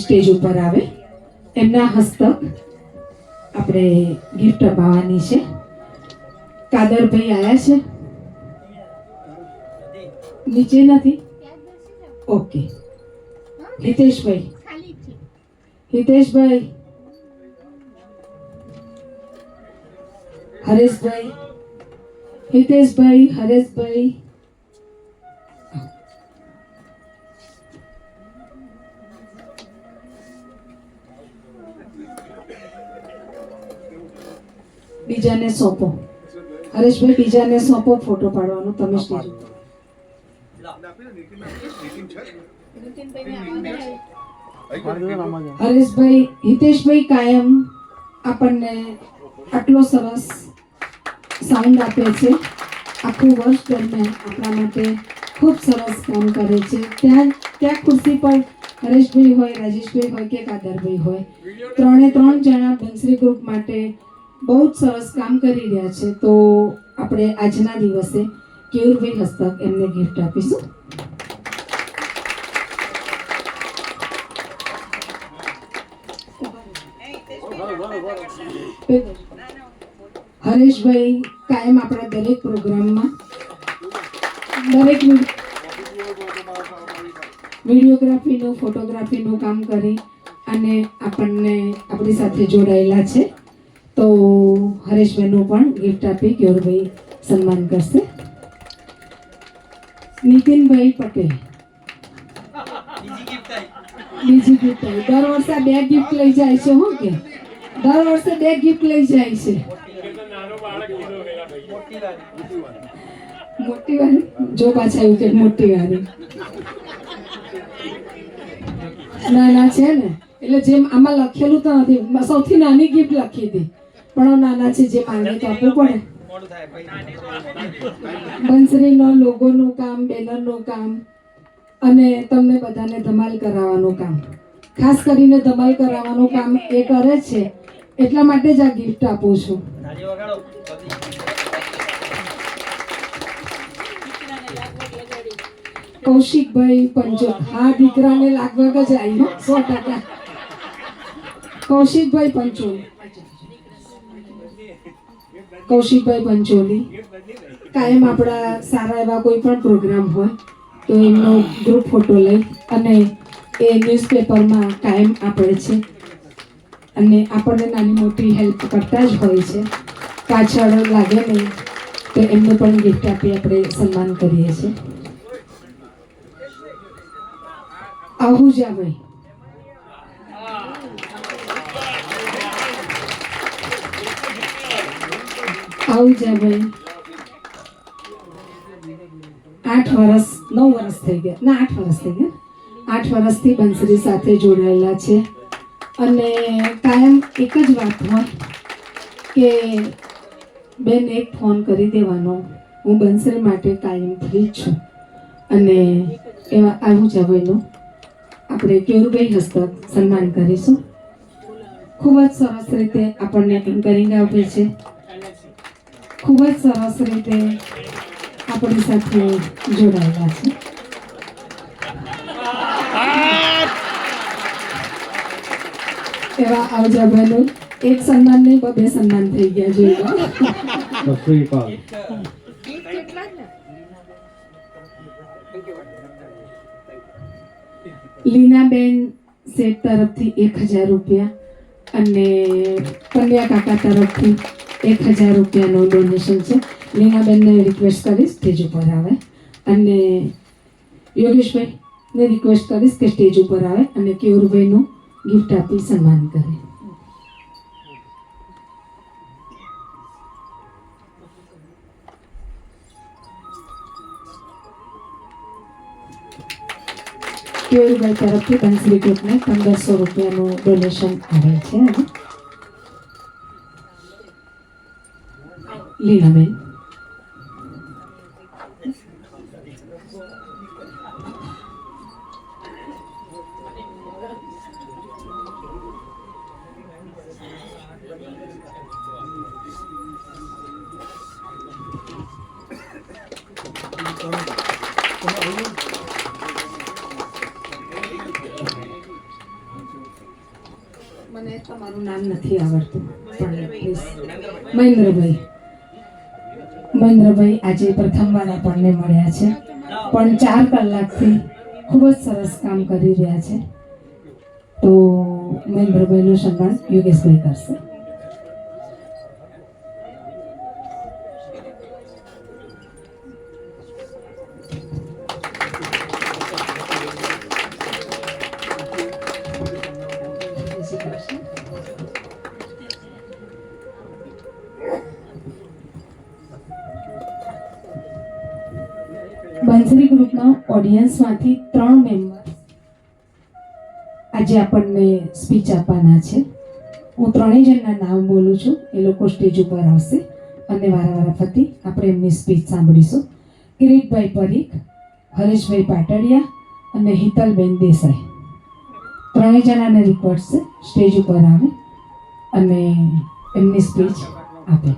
Stage ઉપર આવે એમના હસ્તક આપણે ગિફ્ટ અપાવવાની છે. કાદરભાઈ આયા છે? નીચે નથી? ઓકે. હિતેશભાઈ, હરેશભાઈ, હરેશભાઈ, બીજાને સોંપો. હરેશભાઈ, બીજાને સોંપો ફોટો પાડવાનો. તમે સ્ટેજ હરેશભાઈ, હિતેશભાઈ કાયમ આપણને આટલો સરસ સાઉન્ડ આપે છે. આખું વર્ષ દરમિયાન આપણા માટે ખૂબ સરસ કામ કરે છે. ત્યાં ખુરશી પર હરેશભાઈ હોય, રાજેશભાઈ હોય કે કાદરભાઈ હોય, ત્રણ જણા બંસરી ગ્રુપ માટે બહુ જ સરસ કામ કરી રહ્યા છે. તો આપણે આજના દિવસે કેયુરભાઈ હસ્તક એમને ગિફ્ટ આપીશું. હરેશભાઈ કાયમ આપણા દરેક પ્રોગ્રામમાં દરેક વિડીયોગ્રાફીનું, ફોટોગ્રાફીનું કામ કરી અને આપણને આપણી સાથે જોડાયેલા છે. તો હરેશભાઈનું પણ ગિફ્ટ આપી કેયુરભાઈ સન્માન કરશે. નીતિનભાઈ પટેલ, બીજી ગિફ્ટ આવી. દર વર્ષે 2 ગિફ્ટ લઈ જાય છે. હું કે દર વર્ષે 2 ગિફ્ટ લઈ જાય છે. મોટી વાળી જો પાછા એવું કે મોટી વાળી નાના છે ને, એટલે જેમ આમાં લખેલું તો નથી, સૌથી નાની ગિફ્ટ લખી હતી, પણ નાના છે, જે માંગે તો આપવું પડે. બંસરીનો લોગોનું કામ, બેનરનું કામ અને તમને બધાને ધમાલ કરાવવાનું કામ, ખાસ કરીને ધમાલ કરાવવાનું કામ એ કરે છે. એટલા માટે જ આ ગિફ્ટ આપું છું. કૌશિકભાઈ પંચોલી, હા, દીકરાને લાગવગ જ આવી 100%. કૌશિકભાઈ પંચોલી કાયમ આપણા સારા એવા કોઈ પણ પ્રોગ્રામ હોય તો એમનો ગ્રુપ ફોટો લઈ અને એ ન્યૂઝપેપરમાં કાયમ આપે છે અને આપણને નાની મોટી હેલ્પ કરતા જ હોય છે. પાછળ લાગે નહીં તો એમને પણ ગિફ્ટ આપી આપણે સન્માન કરીએ છીએ. આહુજાભાઈ, આહુજાભાઈ 8 વર્ષ 9 વર્ષ થઈ ગયા, ના 8 વર્ષ થઈ ગયા. 8 વર્ષથી બંસરી સાથે જોડાયેલા છે અને કાયમ એક જ વાત હોય કે બેન એક ફોન કરી દેવાનો, હું બંસરી માટે કાયમ ફ્રી છું. અને એવા આહુજાભાઈનું આપણે કેયુરભાઈ હસ્તક સન્માન કરીશું. ખૂબ જ સરસ રીતે આપણને એન્કરિંગ આપે છે, ખૂબ જ સરસ રીતે આપણી સાથે જોડાયેલા છે. એવા આવજાભાઈનું એક સન્માન નહીં, 2 સન્માન થઈ ગયા જોઈએ. લીનાબેન સેટ તરફથી 1000 રૂપિયા અને પંડ્યા કાકા તરફથી 1000 રૂપિયાનું ડોનેશન છે. લીનાબેનને રિક્વેસ્ટ કરીશ સ્ટેજ ઉપર આવે અને યોગેશભાઈને રિક્વેસ્ટ કરીશ કે સ્ટેજ ઉપર આવે અને કેયુરભાઈનું ગિફ્ટ આપી સન્માન કરે. કેયુરભાઈ તરફથી બંસરી ગ્રુપને 1500 રૂપિયાનું ડોનેશન આવે છે. લીલાબેન, મને તમારું નામ નથી આવડતું પણ પ્લીઝ મહેન્દ્રભાઈ આજે પ્રથમવાર આપણને મળ્યા છે પણ 4 કલાકથી ખૂબ જ સરસ કામ કરી રહ્યા છે તો મહેન્દ્રભાઈનું સન્માન યોગેશભાઈ કરશે. બંસરી ગ્રુપના ઓડિયન્સમાંથી 3 મેમ્બર્સ આજે આપણને સ્પીચ આપવાના છે. હું 3 જણના નામ બોલું છું, એ લોકો સ્ટેજ ઉપર આવશે અને વારા ફરતી આપણે એમની સ્પીચ સાંભળીશું. કિરીટભાઈ પરીખ, હરેશભાઈ પાટડિયા અને હિતલબેન દેસાઈ 3 જણાને રિક્વેસ્ટ છે સ્ટેજ ઉપર આવે અને એમની સ્પીચ આપે.